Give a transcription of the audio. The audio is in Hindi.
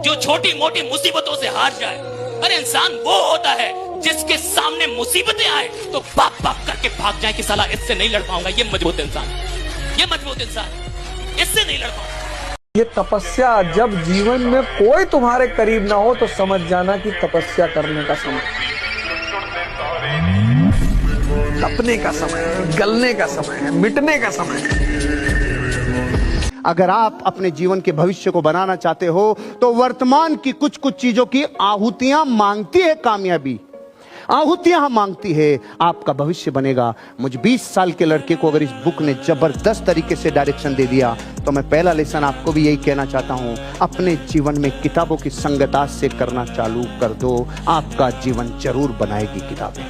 जो छोटी मोटी मुसीबतों से हार जाए। अरे इंसान वो होता है जिसके सामने मुसीबतें आए तो बाप बाप करके भाग जाए कि साला इससे नहीं लड़ पाऊंगा। ये मजबूत इंसान, ये मजबूत इंसान, इससे नहीं लड़ पाऊंगा। ये तपस्या, जब जीवन में कोई तुम्हारे करीब ना हो तो समझ जाना कि तपस्या करने का समय, तपने का समय है, गलने का समय है, मिटने का समय है। अगर आप अपने जीवन के भविष्य को बनाना चाहते हो तो वर्तमान की कुछ कुछ चीजों की आहुतियां मांगती है कामयाबी, आहुतियां मांगती है, आपका भविष्य बनेगा। मुझ 20 साल के लड़के को अगर इस बुक ने जबरदस्त तरीके से डायरेक्शन दे दिया तो मैं पहला लेसन आपको भी यही कहना चाहता हूं, अपने जीवन में किताबों की संगत आज से करना चालू कर दो। आपका जीवन जरूर बनाएगी किताबें।